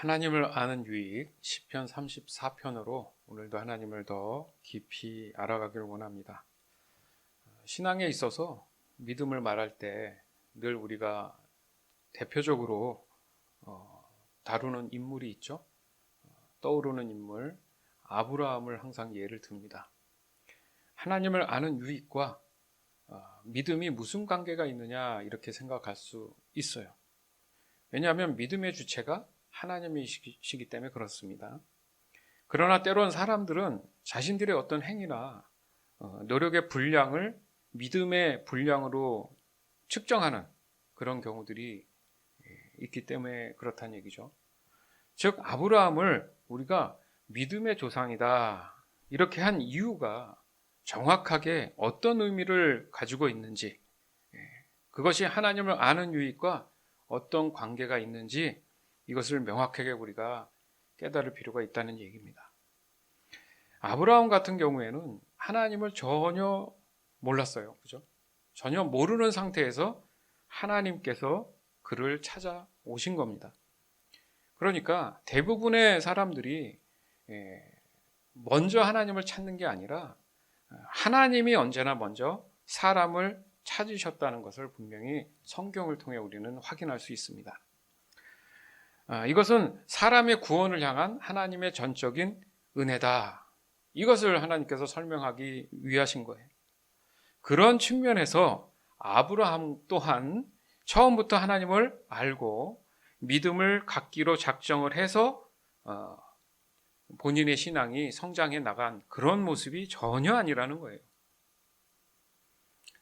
하나님을 아는 유익 시편 34편으로 오늘도 하나님을 더 깊이 알아가길 원합니다. 신앙에 있어서 믿음을 말할 때 늘 우리가 대표적으로 다루는 인물이 있죠. 떠오르는 인물 아브라함을 항상 예를 듭니다. 하나님을 아는 유익과 믿음이 무슨 관계가 있느냐 이렇게 생각할 수 있어요. 왜냐하면 믿음의 주체가 하나님이시기 때문에 그렇습니다. 그러나 때론 사람들은 자신들의 어떤 행위나 노력의 분량을 믿음의 분량으로 측정하는 그런 경우들이 있기 때문에 그렇다는 얘기죠. 즉 아브라함을 우리가 믿음의 조상이다 이렇게 한 이유가 정확하게 어떤 의미를 가지고 있는지, 그것이 하나님을 아는 유익과 어떤 관계가 있는지 이것을 명확하게 우리가 깨달을 필요가 있다는 얘기입니다. 아브라함 같은 경우에는 하나님을 전혀 몰랐어요. 그죠? 전혀 모르는 상태에서 하나님께서 그를 찾아오신 겁니다. 그러니까 대부분의 사람들이 먼저 하나님을 찾는 게 아니라 하나님이 언제나 먼저 사람을 찾으셨다는 것을 분명히 성경을 통해 우리는 확인할 수 있습니다. 이것은 사람의 구원을 향한 하나님의 전적인 은혜다. 이것을 하나님께서 설명하기 위하신 거예요. 그런 측면에서 아브라함 또한 처음부터 하나님을 알고 믿음을 갖기로 작정을 해서 본인의 신앙이 성장해 나간 그런 모습이 전혀 아니라는 거예요.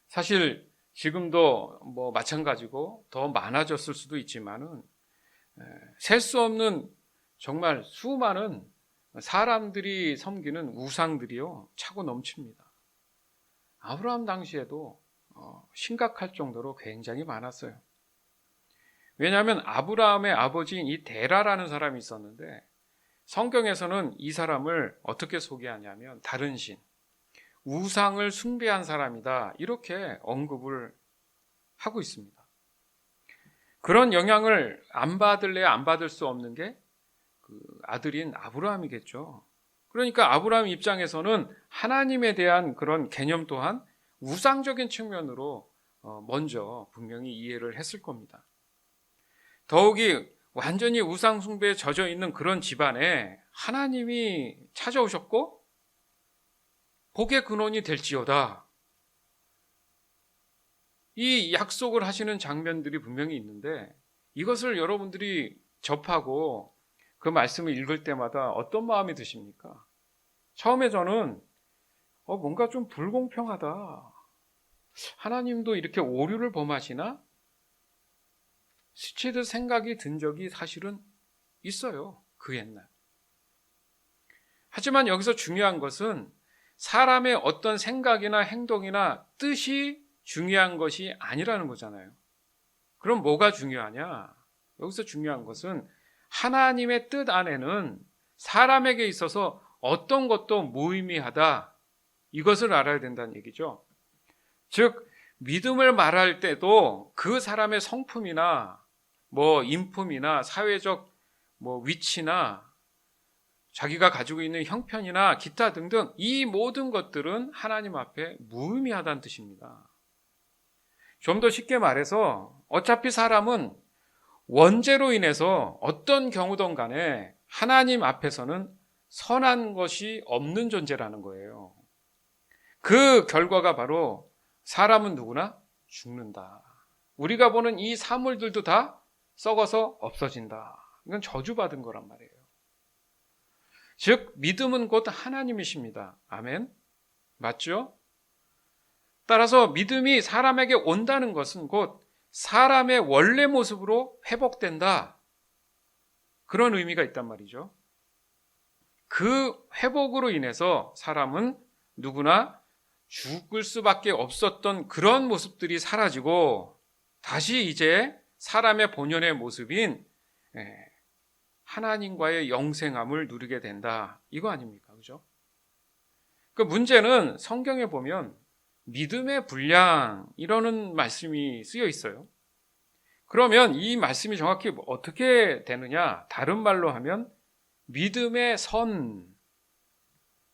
사실 지금도 마찬가지고 더 많아졌을 수도 있지만은 셀 수 없는 정말 수많은 사람들이 섬기는 우상들이요 차고 넘칩니다. 아브라함 당시에도 심각할 정도로 굉장히 많았어요. 왜냐하면 아브라함의 아버지인 이 데라라는 사람이 있었는데 성경에서는 이 사람을 어떻게 소개하냐면 다른 신, 우상을 숭배한 사람이다 이렇게 언급을 하고 있습니다. 그런 영향을 안 받을래야 안 받을 수 없는 게 그 아들인 아브라함이겠죠. 그러니까 아브라함 입장에서는 하나님에 대한 그런 개념 또한 우상적인 측면으로 먼저 분명히 이해를 했을 겁니다. 더욱이 완전히 우상 숭배에 젖어 있는 그런 집안에 하나님이 찾아오셨고 복의 근원이 될지어다. 이 약속을 하시는 장면들이 분명히 있는데 이것을 여러분들이 접하고 그 말씀을 읽을 때마다 어떤 마음이 드십니까? 처음에 저는 뭔가 좀 불공평하다. 하나님도 이렇게 오류를 범하시나? 스치듯 생각이 든 적이 사실은 있어요. 그 옛날. 하지만 여기서 중요한 것은 사람의 어떤 생각이나 행동이나 뜻이 중요한 것이 아니라는 거잖아요. 그럼 뭐가 중요하냐? 여기서 중요한 것은 하나님의 뜻 안에는 사람에게 있어서 어떤 것도 무의미하다. 이것을 알아야 된다는 얘기죠. 즉 믿음을 말할 때도 그 사람의 성품이나 인품이나 사회적 위치나 자기가 가지고 있는 형편이나 기타 등등 이 모든 것들은 하나님 앞에 무의미하다는 뜻입니다. 좀 더 쉽게 말해서 어차피 사람은 원죄로 인해서 어떤 경우든 간에 하나님 앞에서는 선한 것이 없는 존재라는 거예요. 그 결과가 바로 사람은 누구나 죽는다. 우리가 보는 이 사물들도 다 썩어서 없어진다. 이건 저주받은 거란 말이에요. 즉 믿음은 곧 하나님이십니다. 아멘. 맞죠? 따라서 믿음이 사람에게 온다는 것은 곧 사람의 원래 모습으로 회복된다. 그런 의미가 있단 말이죠. 그 회복으로 인해서 사람은 누구나 죽을 수밖에 없었던 그런 모습들이 사라지고 다시 이제 사람의 본연의 모습인 하나님과의 영생함을 누리게 된다. 이거 아닙니까? 그죠? 그 문제는 성경에 보면 믿음의 분량 이라는 말씀이 쓰여 있어요. 그러면 이 말씀이 정확히 어떻게 되느냐? 다른 말로 하면 믿음의 선,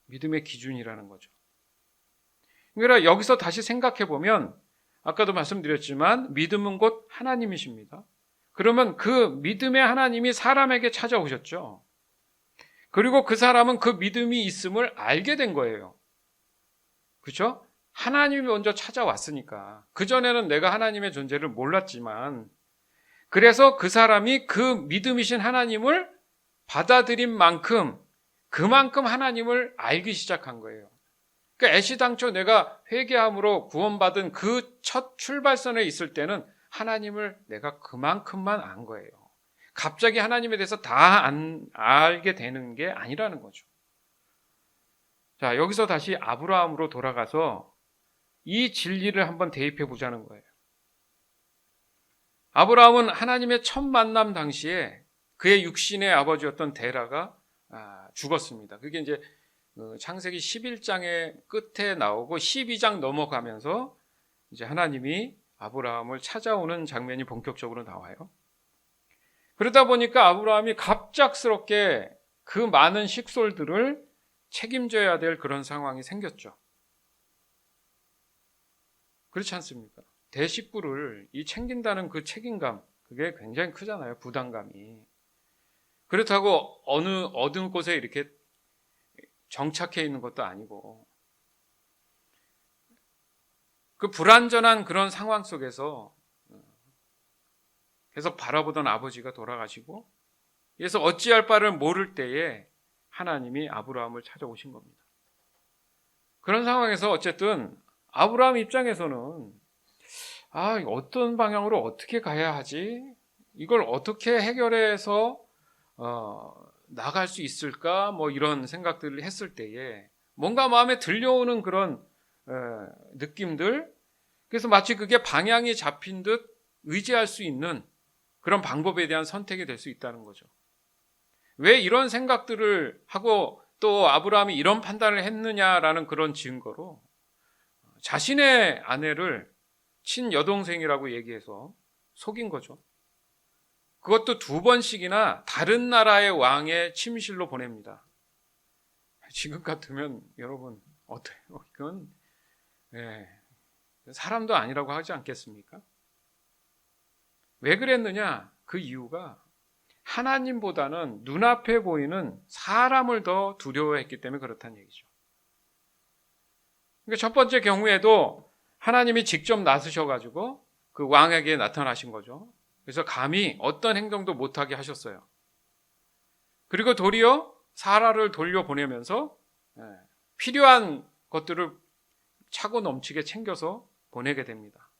믿음의 기준이라는 거죠. 그러니까 여기서 다시 생각해 보면 아까도 말씀드렸지만 믿음은 곧 하나님이십니다. 그러면 그 믿음의 하나님이 사람에게 찾아오셨죠. 그리고 그 사람은 그 믿음이 있음을 알게 된 거예요. 그렇죠? 하나님이 먼저 찾아왔으니까. 그전에는 내가 하나님의 존재를 몰랐지만, 그래서 그 사람이 그 믿음이신 하나님을 받아들인 만큼 그만큼 하나님을 알기 시작한 거예요. 그러니까 애시당초 내가 회개함으로 구원받은 그 첫 출발선에 있을 때는 하나님을 내가 그만큼만 안 거예요. 갑자기 하나님에 대해서 다 알게 되는 게 아니라는 거죠. 자, 여기서 다시 아브라함으로 돌아가서 이 진리를 한번 대입해 보자는 거예요. 아브라함은 하나님의 첫 만남 당시에 그의 육신의 아버지였던 데라가 죽었습니다. 그게 이제 창세기 11장의 끝에 나오고 12장 넘어가면서 이제 하나님이 아브라함을 찾아오는 장면이 본격적으로 나와요. 그러다 보니까 아브라함이 갑작스럽게 그 많은 식솔들을 책임져야 될 그런 상황이 생겼죠. 그렇지 않습니까? 대식구를 챙긴다는 그 책임감, 그게 굉장히 크잖아요. 부담감이. 그렇다고 어느 어두운 곳에 이렇게 정착해 있는 것도 아니고, 그 불완전한 그런 상황 속에서 계속 바라보던 아버지가 돌아가시고, 그래서 어찌할 바를 모를 때에 하나님이 아브라함을 찾아오신 겁니다. 그런 상황에서 어쨌든 아브라함 입장에서는 어떤 방향으로 어떻게 가야 하지? 이걸 어떻게 해결해서 나갈 수 있을까? 뭐 이런 생각들을 했을 때에 뭔가 마음에 들려오는 그런 느낌들, 그래서 마치 그게 방향이 잡힌 듯 의지할 수 있는 그런 방법에 대한 선택이 될 수 있다는 거죠. 왜 이런 생각들을 하고 또 아브라함이 이런 판단을 했느냐라는 그런 증거로 자신의 아내를 친여동생이라고 얘기해서 속인 거죠. 그것도 2번씩이나 다른 나라의 왕의 침실로 보냅니다. 지금 같으면 여러분 어때요? 이건 사람도 아니라고 하지 않겠습니까? 왜 그랬느냐? 그 이유가 하나님보다는 눈앞에 보이는 사람을 더 두려워했기 때문에 그렇다는 얘기죠. 그러니까 첫 번째 경우에도 하나님이 직접 나서셔가지고 그 왕에게 나타나신 거죠. 그래서 감히 어떤 행동도 못하게 하셨어요. 그리고 도리어 사라를 돌려보내면서 필요한 것들을 차고 넘치게 챙겨서 보내게 됩니다.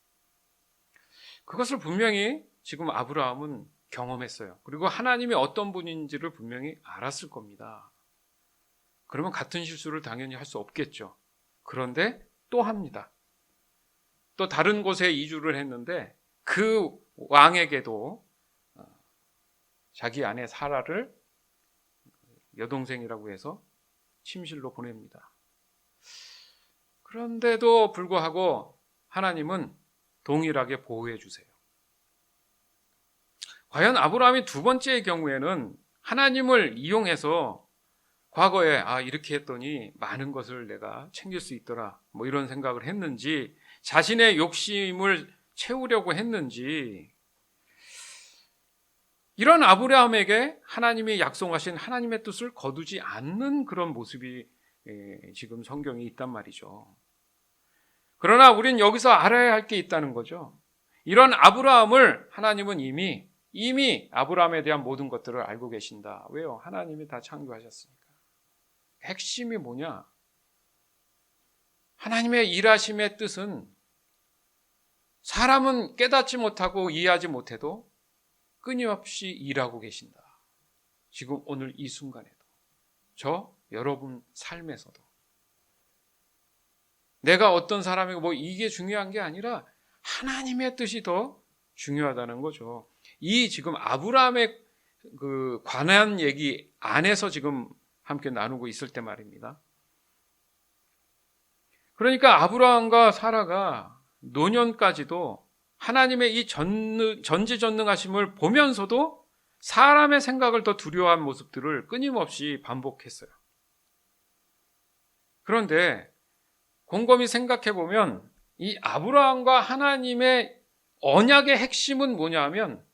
그것을 분명히 지금 아브라함은 경험했어요. 그리고 하나님이 어떤 분인지를 분명히 알았을 겁니다. 그러면 같은 실수를 당연히 할 수 없겠죠. 그런데 또 합니다. 또 다른 곳에 이주를 했는데 그 왕에게도 자기 아내 사라를 여동생이라고 해서 침실로 보냅니다. 그런데도 불구하고 하나님은 동일하게 보호해 주세요. 과연 아브라함이 2번째의 경우에는 하나님을 이용해서 과거에 이렇게 했더니 많은 것을 내가 챙길 수 있더라 뭐 이런 생각을 했는지, 자신의 욕심을 채우려고 했는지, 이런 아브라함에게 하나님이 약속하신 하나님의 뜻을 거두지 않는 그런 모습이 지금 성경에 있단 말이죠. 그러나 우리는 여기서 알아야 할 게 있다는 거죠. 이런 아브라함을 하나님은 이미 아브라함에 대한 모든 것들을 알고 계신다. 왜요? 하나님이 다 창조하셨으니까. 핵심이 뭐냐? 하나님의 일하심의 뜻은 사람은 깨닫지 못하고 이해하지 못해도 끊임없이 일하고 계신다. 지금 오늘 이 순간에도, 여러분 삶에서도. 내가 어떤 사람이고 뭐 이게 중요한 게 아니라 하나님의 뜻이 더 중요하다는 거죠. 이 지금 아브라함의 그 관한 얘기 안에서 지금 함께 나누고 있을 때 말입니다. 그러니까 아브라함과 사라가 노년까지도 하나님의 이 전지전능하심을 보면서도 사람의 생각을 더 두려워한 모습들을 끊임없이 반복했어요. 그런데 곰곰이 생각해 보면 이 아브라함과 하나님의 언약의 핵심은 뭐냐 하면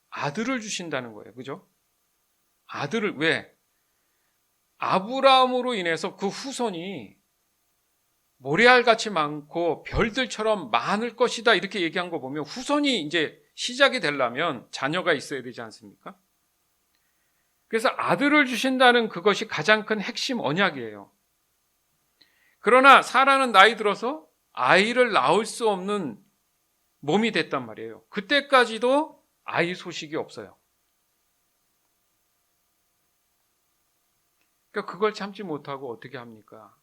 아들을 주신다는 거예요. 그죠? 아들을, 왜? 아브라함으로 인해서 그 후손이 모래알같이 많고 별들처럼 많을 것이다 이렇게 얘기한 거 보면 후손이 이제 시작이 되려면 자녀가 있어야 되지 않습니까? 그래서 아들을 주신다는 그것이 가장 큰 핵심 언약이에요. 그러나 사라는 나이 들어서 아이를 낳을 수 없는 몸이 됐단 말이에요. 그때까지도 아이 소식이 없어요. 그러니까 그걸 참지 못하고 어떻게 합니까?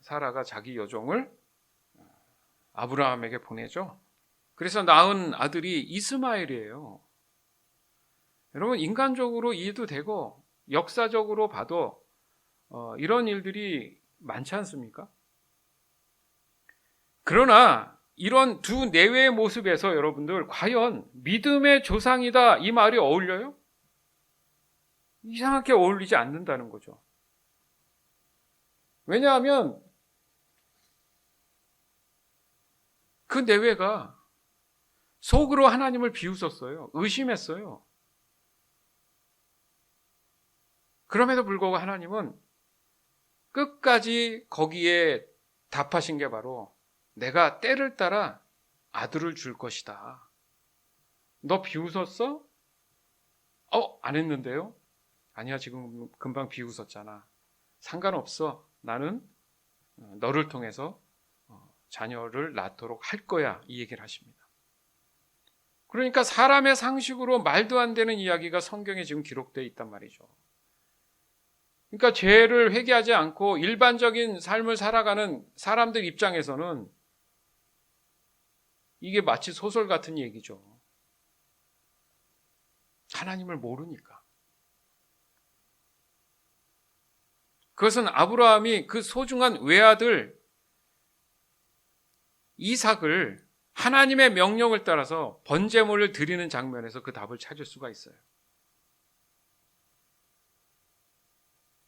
사라가 자기 여종을 아브라함에게 보내죠. 그래서 낳은 아들이 이스마엘이에요. 여러분, 인간적으로 이해도 되고 역사적으로 봐도 이런 일들이 많지 않습니까? 그러나 이런 두 내외의 모습에서 여러분들 과연 믿음의 조상이다 이 말이 어울려요? 이상하게 어울리지 않는다는 거죠. 왜냐하면 그 내외가 속으로 하나님을 비웃었어요. 의심했어요. 그럼에도 불구하고 하나님은 끝까지 거기에 답하신 게 바로 내가 때를 따라 아들을 줄 것이다. 너 비웃었어? 안 했는데요? 아니야, 지금 금방 비웃었잖아. 상관없어. 나는 너를 통해서 자녀를 낳도록 할 거야. 이 얘기를 하십니다. 그러니까 사람의 상식으로 말도 안 되는 이야기가 성경에 지금 기록되어 있단 말이죠. 그러니까 죄를 회개하지 않고 일반적인 삶을 살아가는 사람들 입장에서는 이게 마치 소설 같은 얘기죠. 하나님을 모르니까. 그것은 아브라함이 그 소중한 외아들 이삭을 하나님의 명령을 따라서 번제물을 드리는 장면에서 그 답을 찾을 수가 있어요.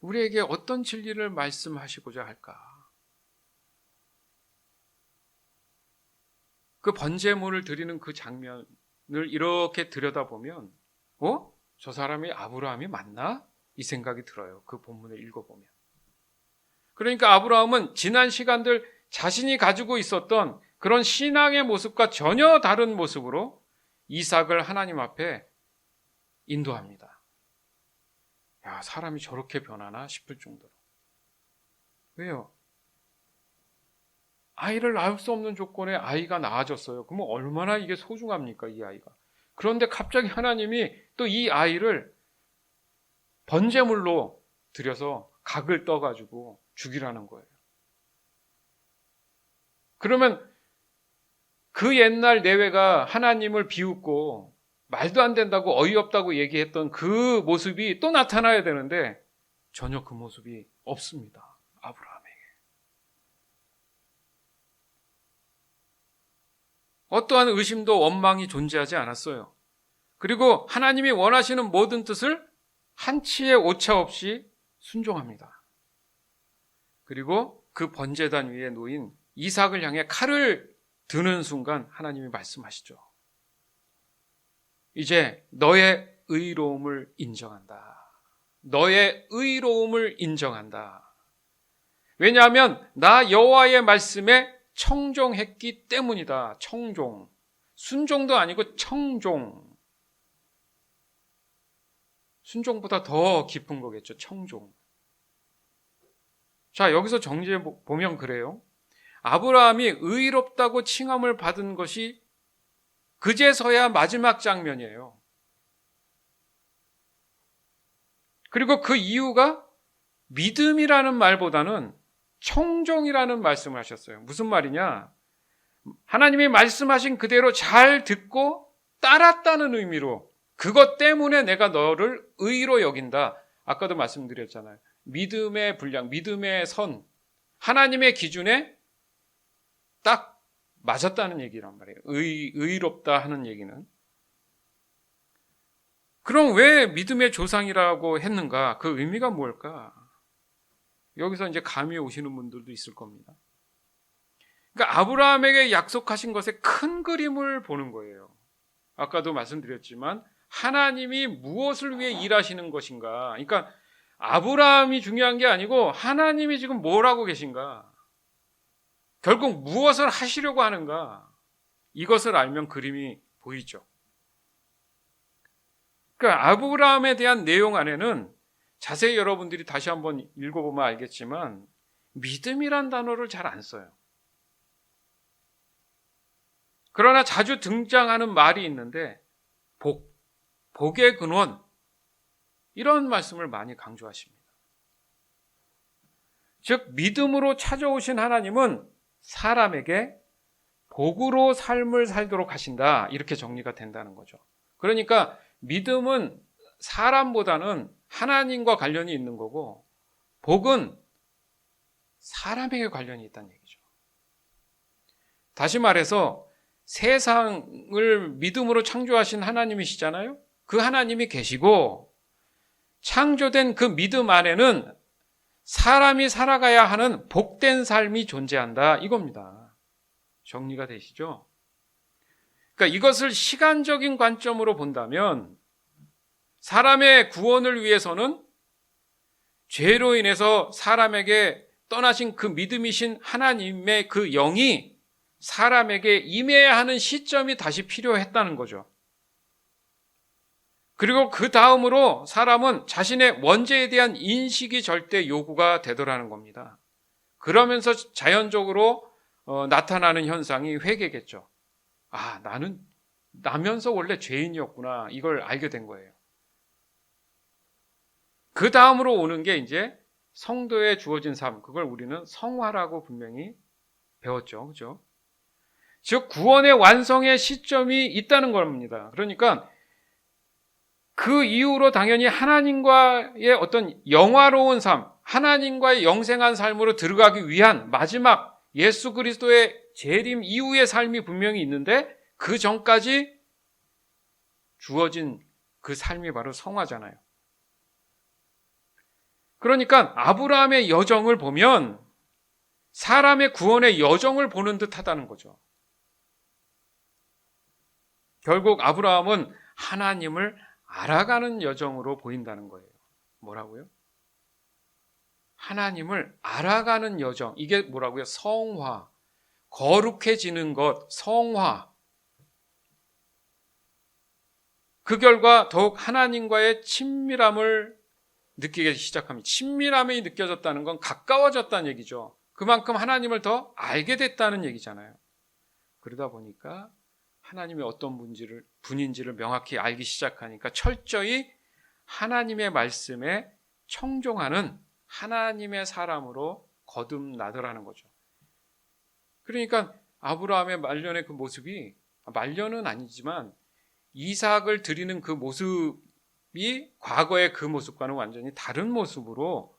우리에게 어떤 진리를 말씀하시고자 할까? 그 번제물을 드리는 그 장면을 이렇게 들여다보면 저 사람이 아브라함이 맞나? 이 생각이 들어요. 그 본문을 읽어보면. 그러니까 아브라함은 지난 시간들 자신이 가지고 있었던 그런 신앙의 모습과 전혀 다른 모습으로 이삭을 하나님 앞에 인도합니다. 야, 사람이 저렇게 변하나 싶을 정도로. 왜요? 아이를 낳을 수 없는 조건에 아이가 낳아졌어요. 그러면 얼마나 이게 소중합니까, 이 아이가. 그런데 갑자기 하나님이 또 이 아이를 번제물로 들여서 각을 떠가지고 죽이라는 거예요. 그러면 그 옛날 내외가 하나님을 비웃고 말도 안 된다고 어이없다고 얘기했던 그 모습이 또 나타나야 되는데 전혀 그 모습이 없습니다. 아브라함에게. 어떠한 의심도 원망이 존재하지 않았어요. 그리고 하나님이 원하시는 모든 뜻을 한치의 오차 없이 순종합니다. 그리고 그 번제단 위에 놓인 이삭을 향해 칼을 드는 순간 하나님이 말씀하시죠. 이제 너의 의로움을 인정한다. 너의 의로움을 인정한다. 왜냐하면 나 여호와의 말씀에 청종했기 때문이다. 청종. 순종도 아니고 청종. 순종보다 더 깊은 거겠죠. 청종. 자, 여기서 정리해 보면 그래요. 아브라함이 의롭다고 칭함을 받은 것이 그제서야 마지막 장면이에요. 그리고 그 이유가 믿음이라는 말보다는 청종이라는 말씀을 하셨어요. 무슨 말이냐? 하나님이 말씀하신 그대로 잘 듣고 따랐다는 의미로 그것 때문에 내가 너를 의로 여긴다. 아까도 말씀드렸잖아요. 믿음의 분량, 믿음의 선, 하나님의 기준에 딱 맞았다는 얘기란 말이에요. 의롭다 하는 얘기는. 그럼 왜 믿음의 조상이라고 했는가? 그 의미가 뭘까? 여기서 이제 감이 오시는 분들도 있을 겁니다. 그러니까 아브라함에게 약속하신 것의 큰 그림을 보는 거예요. 아까도 말씀드렸지만 하나님이 무엇을 위해 일하시는 것인가? 그러니까 아브라함이 중요한 게 아니고 하나님이 지금 뭘 하고 계신가? 결국 무엇을 하시려고 하는가? 이것을 알면 그림이 보이죠. 그러니까 아브라함에 대한 내용 안에는 자세히 여러분들이 다시 한번 읽어보면 알겠지만 믿음이란 단어를 잘 안 써요. 그러나 자주 등장하는 말이 있는데 복의 근원, 이런 말씀을 많이 강조하십니다. 즉 믿음으로 찾아오신 하나님은 사람에게 복으로 삶을 살도록 하신다, 이렇게 정리가 된다는 거죠. 그러니까 믿음은 사람보다는 하나님과 관련이 있는 거고 복은 사람에게 관련이 있다는 얘기죠. 다시 말해서 세상을 믿음으로 창조하신 하나님이시잖아요. 그 하나님이 계시고 창조된 그 믿음 안에는 사람이 살아가야 하는 복된 삶이 존재한다, 이겁니다. 정리가 되시죠? 그러니까 이것을 시간적인 관점으로 본다면 사람의 구원을 위해서는 죄로 인해서 사람에게 떠나신 그 믿음이신 하나님의 그 영이 사람에게 임해야 하는 시점이 다시 필요했다는 거죠. 그리고 그 다음으로 사람은 자신의 원죄에 대한 인식이 절대 요구가 되더라는 겁니다. 그러면서 자연적으로 나타나는 현상이 회개겠죠. 아, 나는 나면서 원래 죄인이었구나, 이걸 알게 된 거예요. 그 다음으로 오는 게 이제 성도에 주어진 삶, 그걸 우리는 성화라고 분명히 배웠죠. 그죠? 즉 구원의 완성의 시점이 있다는 겁니다. 그러니까 그 이후로 당연히 하나님과의 어떤 영화로운 삶, 하나님과의 영생한 삶으로 들어가기 위한 마지막 예수 그리스도의 재림 이후의 삶이 분명히 있는데 그 전까지 주어진 그 삶이 바로 성화잖아요. 그러니까 아브라함의 여정을 보면 사람의 구원의 여정을 보는 듯 하다는 거죠. 결국 아브라함은 하나님을 알아가는 여정으로 보인다는 거예요. 뭐라고요? 하나님을 알아가는 여정. 이게 뭐라고요? 성화. 거룩해지는 것, 성화. 그 결과 더욱 하나님과의 친밀함을 느끼기 시작합니다. 친밀함이 느껴졌다는 건 가까워졌다는 얘기죠. 그만큼 하나님을 더 알게 됐다는 얘기잖아요. 그러다 보니까 하나님이 어떤 분인지를 명확히 알기 시작하니까 철저히 하나님의 말씀에 청종하는 하나님의 사람으로 거듭나더라는 거죠. 그러니까 아브라함의 말년의 그 모습이, 말년은 아니지만 이삭을 드리는 그 모습이 과거의 그 모습과는 완전히 다른 모습으로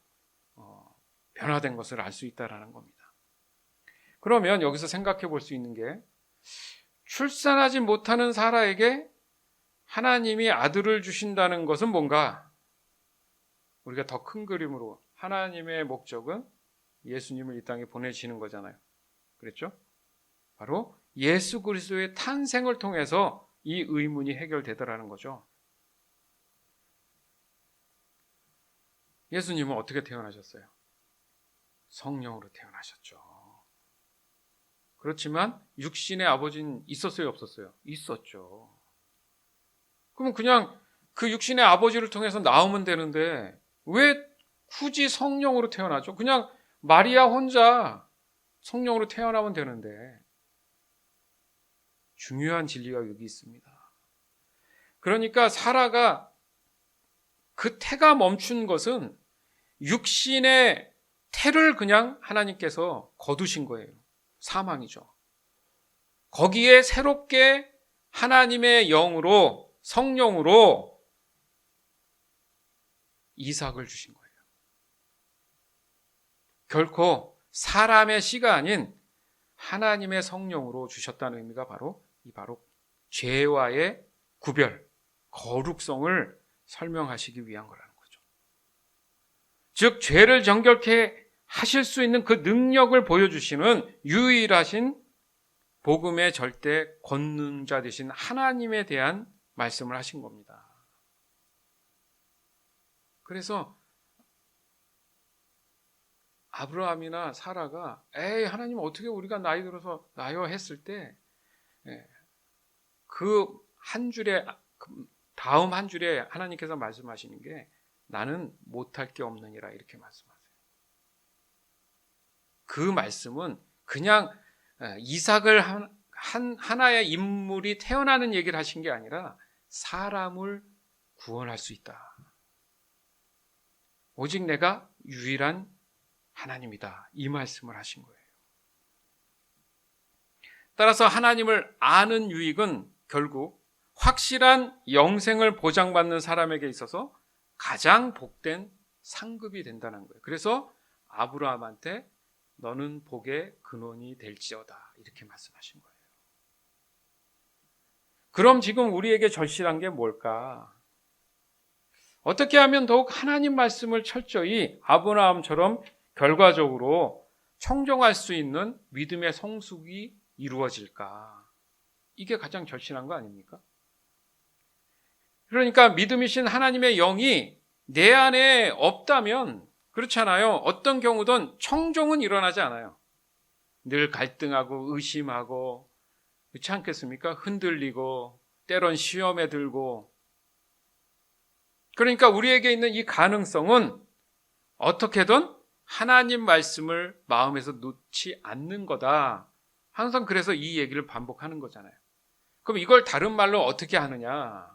변화된 것을 알 수 있다는 겁니다. 그러면 여기서 생각해 볼 수 있는 게, 출산하지 못하는 사라에게 하나님이 아들을 주신다는 것은 뭔가? 우리가 더 큰 그림으로 하나님의 목적은 예수님을 이 땅에 보내시는 거잖아요. 그랬죠? 바로 예수 그리스도의 탄생을 통해서 이 의문이 해결되더라는 거죠. 예수님은 어떻게 태어나셨어요? 성령으로 태어나셨죠. 그렇지만 육신의 아버지는 있었어요, 없었어요? 있었죠. 그러면 그냥 그 육신의 아버지를 통해서 나오면 되는데 왜 굳이 성령으로 태어나죠? 그냥 마리아 혼자 성령으로 태어나면 되는데. 중요한 진리가 여기 있습니다. 그러니까 사라가 그 태가 멈춘 것은 육신의 태를 그냥 하나님께서 거두신 거예요. 사망이죠. 거기에 새롭게 하나님의 영으로, 성령으로 이삭을 주신 거예요. 결코 사람의 씨가 아닌 하나님의 성령으로 주셨다는 의미가 바로 죄와의 구별, 거룩성을 설명하시기 위한 거라는 거죠. 즉 죄를 정결케 하실 수 있는 그 능력을 보여주시는 유일하신 복음의 절대 권능자 되신 하나님에 대한 말씀을 하신 겁니다. 그래서 아브라함이나 사라가 하나님 어떻게 우리가 나이 들어서 나요 했을 때 그 한 줄에 다음 한 줄에 하나님께서 말씀하시는 게 나는 못할 게 없느니라 이렇게 말씀하세요. 그 말씀은 그냥 이삭을 하나의 인물이 태어나는 얘기를 하신 게 아니라 사람을 구원할 수 있다. 오직 내가 유일한 하나님이다. 이 말씀을 하신 거예요. 따라서 하나님을 아는 유익은 결국 확실한 영생을 보장받는 사람에게 있어서 가장 복된 상급이 된다는 거예요. 그래서 아브라함한테 너는 복의 근원이 될지어다 이렇게 말씀하신 거예요. 그럼 지금 우리에게 절실한 게 뭘까? 어떻게 하면 더욱 하나님 말씀을 철저히 아브라함처럼 결과적으로 청종할 수 있는 믿음의 성숙이 이루어질까? 이게 가장 절실한 거 아닙니까? 그러니까 믿음이신 하나님의 영이 내 안에 없다면 그렇잖아요. 어떤 경우든 청종은 일어나지 않아요. 늘 갈등하고 의심하고 그렇지 않겠습니까? 흔들리고 때론 시험에 들고. 그러니까 우리에게 있는 이 가능성은 어떻게든 하나님 말씀을 마음에서 놓지 않는 거다. 항상 그래서 이 얘기를 반복하는 거잖아요. 그럼 이걸 다른 말로 어떻게 하느냐?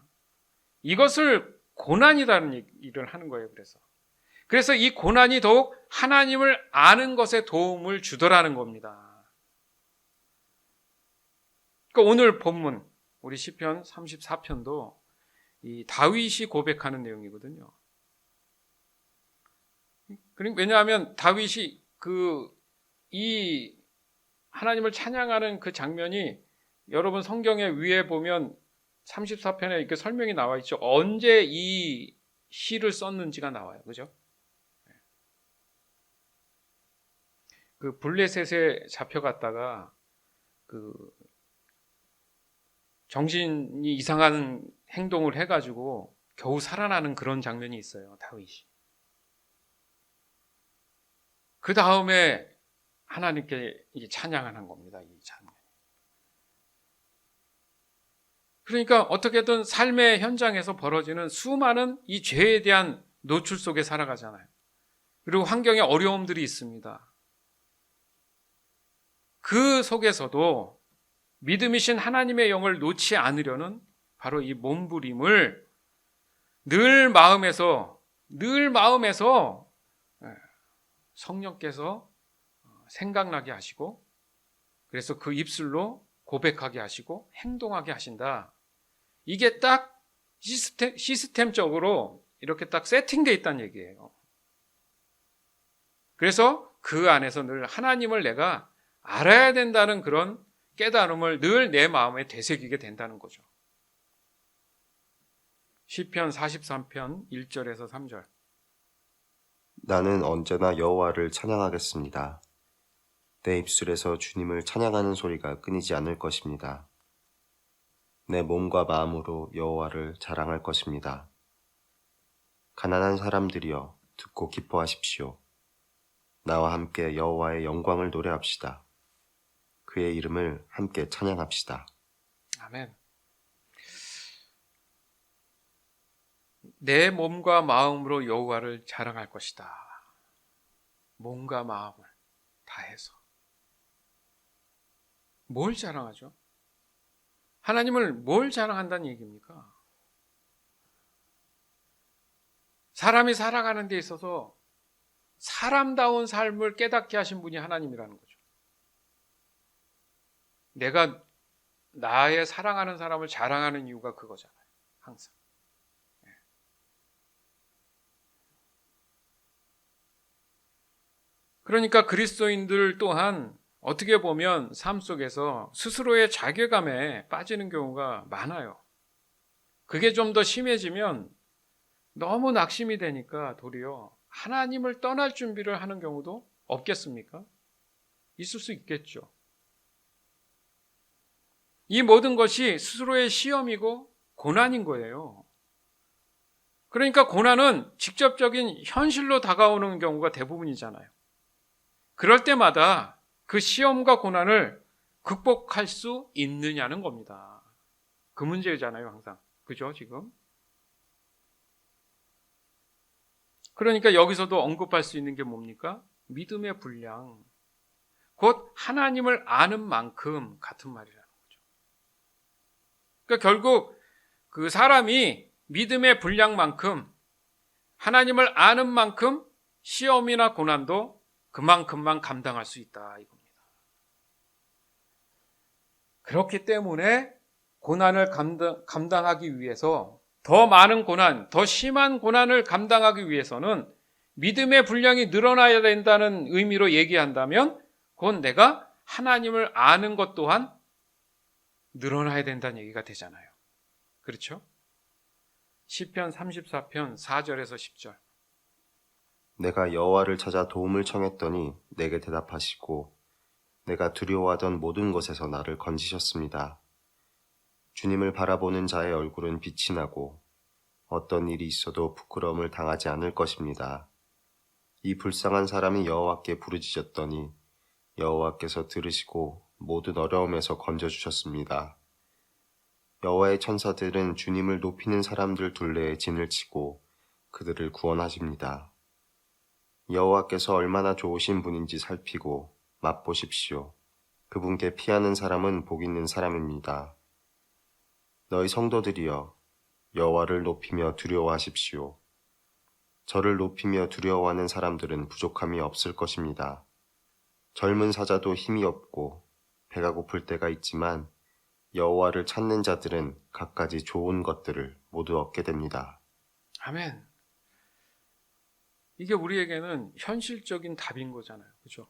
이것을 고난이라는 얘기를 하는 거예요. 그래서 이 고난이 더욱 하나님을 아는 것에 도움을 주더라는 겁니다. 그러니까 오늘 본문 우리 시편 34편도 이 다윗이 고백하는 내용이거든요. 왜냐하면 다윗이 이 하나님을 찬양하는 그 장면이 여러분 성경에 위에 보면 34편에 이렇게 설명이 나와 있죠. 언제 이 시를 썼는지가 나와요. 그죠? 그 블레셋에 잡혀갔다가 정신이 이상한 행동을 해가지고 겨우 살아나는 그런 장면이 있어요. 다윗이. 그 다음에 하나님께 이제 찬양하는 겁니다. 이 장면. 그러니까 어떻게든 삶의 현장에서 벌어지는 수많은 이 죄에 대한 노출 속에 살아가잖아요. 그리고 환경에 어려움들이 있습니다. 그 속에서도 믿음이신 하나님의 영을 놓지 않으려는 바로 이 몸부림을 늘 마음에서 성령께서 생각나게 하시고 그래서 그 입술로 고백하게 하시고 행동하게 하신다. 이게 딱 시스템적으로 이렇게 딱 세팅되어 있다는 얘기예요. 그래서 그 안에서 늘 하나님을 내가 알아야 된다는 그런 깨달음을 늘 내 마음에 되새기게 된다는 거죠. 시편 43편 1절에서 3절. 나는 언제나 여호와를 찬양하겠습니다. 내 입술에서 주님을 찬양하는 소리가 끊이지 않을 것입니다. 내 몸과 마음으로 여호와를 자랑할 것입니다. 가난한 사람들이여 듣고 기뻐하십시오. 나와 함께 여호와의 영광을 노래합시다. 그의 이름을 함께 찬양합시다. 아멘. 내 몸과 마음으로 여호와를 자랑할 것이다. 몸과 마음을 다해서. 뭘 자랑하죠? 하나님을 뭘 자랑한다는 얘기입니까? 사람이 살아가는 데 있어서 사람다운 삶을 깨닫게 하신 분이 하나님이라는 거죠. 내가 나의 사랑하는 사람을 자랑하는 이유가 그거잖아요. 항상. 그러니까 그리스도인들 또한 어떻게 보면 삶 속에서 스스로의 자괴감에 빠지는 경우가 많아요. 그게 좀 더 심해지면 너무 낙심이 되니까 도리어 하나님을 떠날 준비를 하는 경우도 없겠습니까? 있을 수 있겠죠. 이 모든 것이 스스로의 시험이고 고난인 거예요. 그러니까 고난은 직접적인 현실로 다가오는 경우가 대부분이잖아요. 그럴 때마다 그 시험과 고난을 극복할 수 있느냐는 겁니다. 그 문제잖아요, 항상. 그죠, 지금? 그러니까 여기서도 언급할 수 있는 게 뭡니까? 믿음의 분량. 곧 하나님을 아는 만큼 같은 말이라는 거죠. 그러니까 결국 그 사람이 믿음의 분량만큼 하나님을 아는 만큼 시험이나 고난도 그만큼만 감당할 수 있다 이겁니다. 그렇기 때문에 고난을 감당하기 위해서 더 많은 고난, 더 심한 고난을 감당하기 위해서는 믿음의 분량이 늘어나야 된다는 의미로 얘기한다면 그건 내가 하나님을 아는 것 또한 늘어나야 된다는 얘기가 되잖아요. 그렇죠? 시편 34편 4절에서 10절. 내가 여호와를 찾아 도움을 청했더니 내게 대답하시고 내가 두려워하던 모든 것에서 나를 건지셨습니다. 주님을 바라보는 자의 얼굴은 빛이 나고 어떤 일이 있어도 부끄러움을 당하지 않을 것입니다. 이 불쌍한 사람이 여호와께 부르짖었더니 여호와께서 들으시고 모든 어려움에서 건져주셨습니다. 여호와의 천사들은 주님을 높이는 사람들 둘레에 진을 치고 그들을 구원하십니다. 여호와께서 얼마나 좋으신 분인지 살피고 맛보십시오. 그분께 피하는 사람은 복 있는 사람입니다. 너희 성도들이여 여호와를 높이며 두려워하십시오. 저를 높이며 두려워하는 사람들은 부족함이 없을 것입니다. 젊은 사자도 힘이 없고 배가 고플 때가 있지만 여호와를 찾는 자들은 갖가지 좋은 것들을 모두 얻게 됩니다. 아멘. 이게 우리에게는 현실적인 답인 거잖아요. 그죠?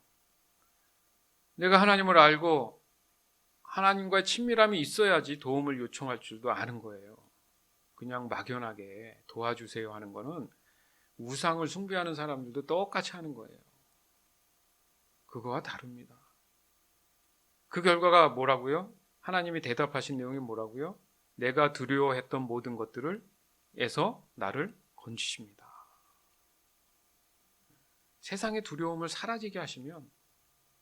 내가 하나님을 알고 하나님과의 친밀함이 있어야지 도움을 요청할 줄도 아는 거예요. 그냥 막연하게 도와주세요 하는 거는 우상을 숭배하는 사람들도 똑같이 하는 거예요. 그거와 다릅니다. 그 결과가 뭐라고요? 하나님이 대답하신 내용이 뭐라고요? 내가 두려워했던 모든 것들을 에서 나를 건지십니다. 세상의 두려움을 사라지게 하시면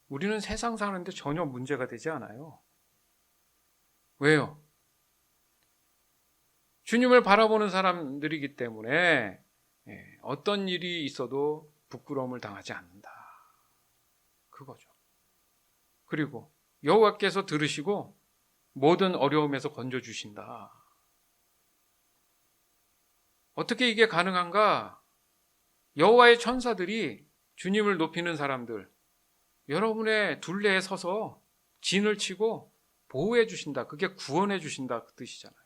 우리는 세상 사는데 전혀 문제가 되지 않아요. 왜요? 주님을 바라보는 사람들이기 때문에 어떤 일이 있어도 부끄러움을 당하지 않는다. 그거죠. 그리고 여호와께서 들으시고 모든 어려움에서 건져주신다. 어떻게 이게 가능한가? 여호와의 천사들이 주님을 높이는 사람들, 여러분의 둘레에 서서 진을 치고 보호해 주신다. 그게 구원해 주신다 그 뜻이잖아요.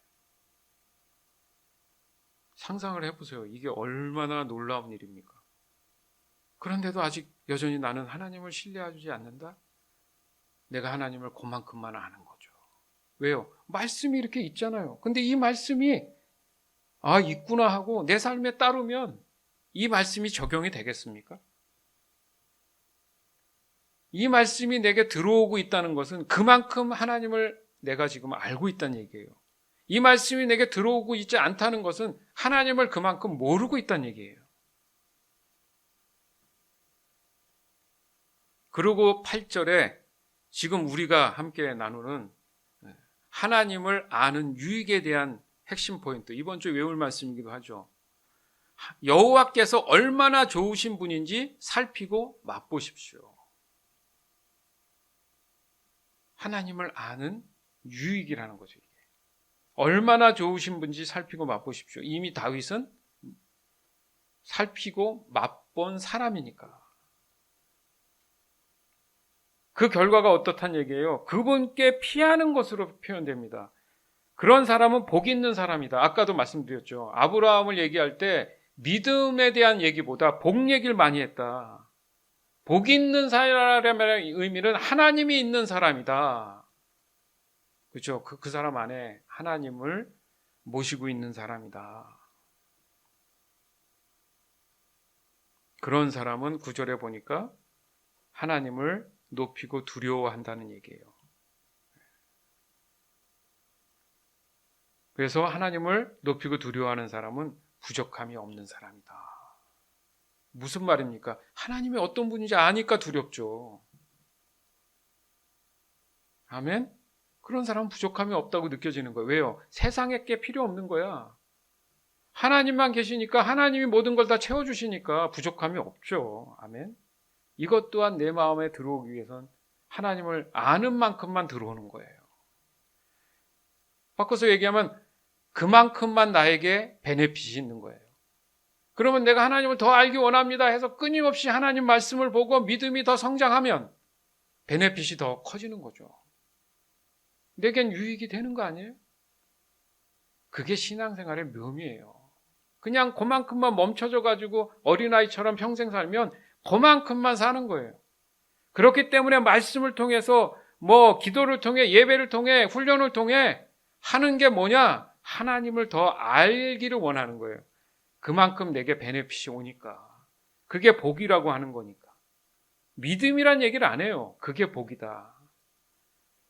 상상을 해보세요. 이게 얼마나 놀라운 일입니까? 그런데도 아직 여전히 나는 하나님을 신뢰하지 않는다? 내가 하나님을 그만큼만 아는 거죠. 왜요? 말씀이 이렇게 있잖아요. 근데 이 말씀이 있구나 하고 내 삶에 따르면 이 말씀이 적용이 되겠습니까? 이 말씀이 내게 들어오고 있다는 것은 그만큼 하나님을 내가 지금 알고 있다는 얘기예요. 이 말씀이 내게 들어오고 있지 않다는 것은 하나님을 그만큼 모르고 있다는 얘기예요. 그리고 8절에 지금 우리가 함께 나누는 하나님을 아는 유익에 대한 핵심 포인트, 이번 주에 외울 말씀이기도 하죠. 여호와께서 얼마나 좋으신 분인지 살피고 맛보십시오. 하나님을 아는 유익이라는 거죠. 이게. 얼마나 좋으신 분인지 살피고 맛보십시오. 이미 다윗은 살피고 맛본 사람이니까. 그 결과가 어떻단 얘기예요? 그분께 피하는 것으로 표현됩니다. 그런 사람은 복 있는 사람이다. 아까도 말씀드렸죠. 아브라함을 얘기할 때 믿음에 대한 얘기보다 복 얘기를 많이 했다. 복 있는 사람의 의미는 하나님이 있는 사람이다. 그렇죠? 그 사람 안에 하나님을 모시고 있는 사람이다. 그런 사람은 9절에 보니까 하나님을 높이고 두려워한다는 얘기예요. 그래서 하나님을 높이고 두려워하는 사람은 부족함이 없는 사람이다. 무슨 말입니까? 하나님이 어떤 분인지 아니까 두렵죠. 아멘? 그런 사람은 부족함이 없다고 느껴지는 거예요. 왜요? 세상에 게 필요 없는 거야. 하나님만 계시니까 하나님이 모든 걸 다 채워주시니까 부족함이 없죠. 아멘? 이것 또한 내 마음에 들어오기 위해선 하나님을 아는 만큼만 들어오는 거예요. 바꿔서 얘기하면 그만큼만 나에게 베네핏이 있는 거예요. 그러면 내가 하나님을 더 알기 원합니다 해서 끊임없이 하나님 말씀을 보고 믿음이 더 성장하면 베네핏이 더 커지는 거죠. 내겐 유익이 되는 거 아니에요? 그게 신앙생활의 묘미예요. 그냥 그만큼만 멈춰져가지고 어린아이처럼 평생 살면 그만큼만 사는 거예요. 그렇기 때문에 말씀을 통해서 기도를 통해 예배를 통해 훈련을 통해 하는 게 뭐냐? 하나님을 더 알기를 원하는 거예요. 그만큼 내게 베네핏이 오니까. 그게 복이라고 하는 거니까. 믿음이란 얘기를 안 해요. 그게 복이다.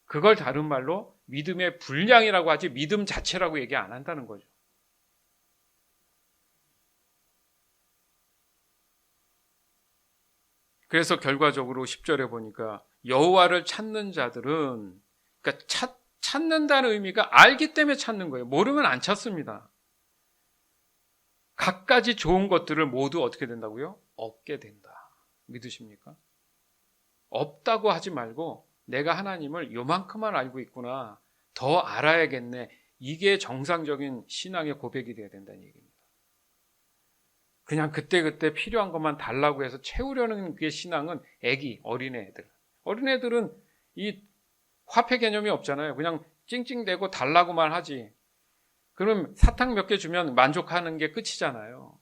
그걸 다른 말로 믿음의 분량이라고 하지 믿음 자체라고 얘기 안 한다는 거죠. 그래서 결과적으로 10절에 보니까 여호와를 찾는 자들은, 그러니까 찾는다는 의미가 알기 때문에 찾는 거예요. 모르면 안 찾습니다. 갖가지 좋은 것들을 모두 어떻게 된다고요? 얻게 된다. 믿으십니까? 없다고 하지 말고 내가 하나님을 요만큼만 알고 있구나. 더 알아야겠네. 이게 정상적인 신앙의 고백이 돼야 된다는 얘기입니다. 그냥 그때그때 필요한 것만 달라고 해서 채우려는 게 신앙은 어린애들. 어린애들은 이 화폐 개념이 없잖아요. 그냥 찡찡대고 달라고만 하지. 그럼 사탕 몇 개 주면 만족하는 게 끝이잖아요.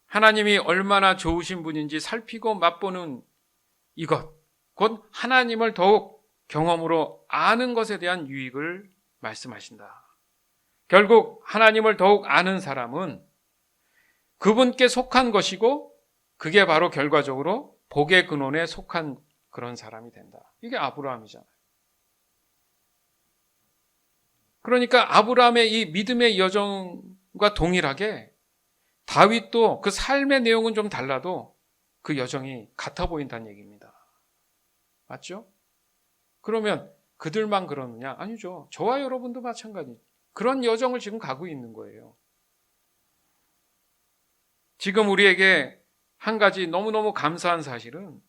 하나님이 얼마나 좋으신 분인지 살피고 맛보는 이것, 곧 하나님을 더욱 경험으로 아는 것에 대한 유익을 말씀하신다. 결국 하나님을 더욱 아는 사람은 그분께 속한 것이고 그게 바로 결과적으로 복의 근원에 속한 그런 사람이 된다. 이게 아브라함이잖아요. 그러니까 아브라함의 이 믿음의 여정과 동일하게 다윗도 그 삶의 내용은 좀 달라도 그 여정이 같아 보인다는 얘기입니다. 맞죠? 그러면 그들만 그러느냐? 아니죠. 저와 여러분도 마찬가지. 그런 여정을 지금 가고 있는 거예요. 지금 우리에게 한 가지 너무너무 감사한 사실은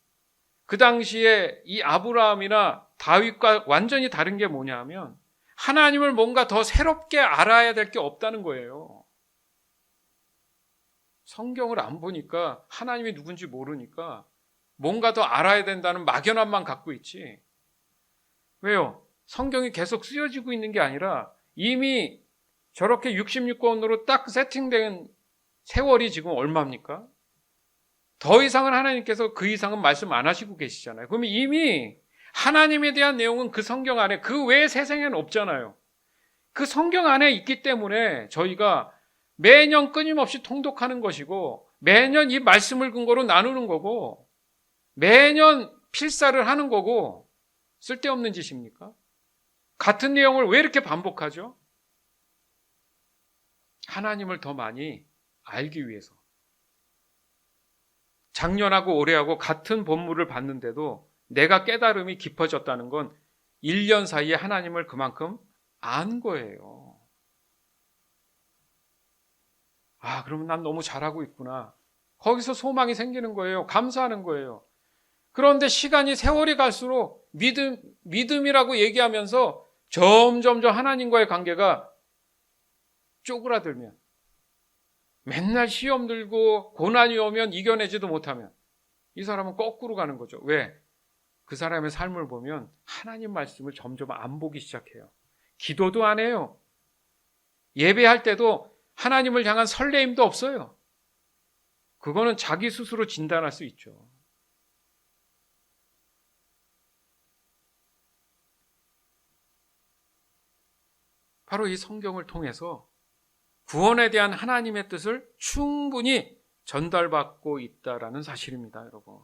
그 당시에 이 아브라함이나 다윗과 완전히 다른 게 뭐냐 하면 하나님을 뭔가 더 새롭게 알아야 될 게 없다는 거예요. 성경을 안 보니까 하나님이 누군지 모르니까 뭔가 더 알아야 된다는 막연함만 갖고 있지. 왜요? 성경이 계속 쓰여지고 있는 게 아니라 이미 저렇게 66권으로 딱 세팅된 세월이 지금 얼마입니까? 더 이상은 하나님께서 그 이상은 말씀 안 하시고 계시잖아요. 그러면 이미 하나님에 대한 내용은 그 성경 안에, 그 외의 세상에는 없잖아요. 그 성경 안에 있기 때문에 저희가 매년 끊임없이 통독하는 것이고 매년 이 말씀을 근거로 나누는 거고 매년 필사를 하는 거고 쓸데없는 짓입니까? 같은 내용을 왜 이렇게 반복하죠? 하나님을 더 많이 알기 위해서. 작년하고 올해하고 같은 본문을 봤는데도 내가 깨달음이 깊어졌다는 건 1년 사이에 하나님을 그만큼 안 거예요. 그러면 난 너무 잘하고 있구나. 거기서 소망이 생기는 거예요. 감사하는 거예요. 그런데 세월이 갈수록 믿음이라고 얘기하면서 점점 하나님과의 관계가 쪼그라들면, 맨날 시험 들고 고난이 오면 이겨내지도 못하면 이 사람은 거꾸로 가는 거죠. 왜? 그 사람의 삶을 보면 하나님 말씀을 점점 안 보기 시작해요. 기도도 안 해요. 예배할 때도 하나님을 향한 설레임도 없어요. 그거는 자기 스스로 진단할 수 있죠. 바로 이 성경을 통해서 구원에 대한 하나님의 뜻을 충분히 전달받고 있다라는 사실입니다, 여러분.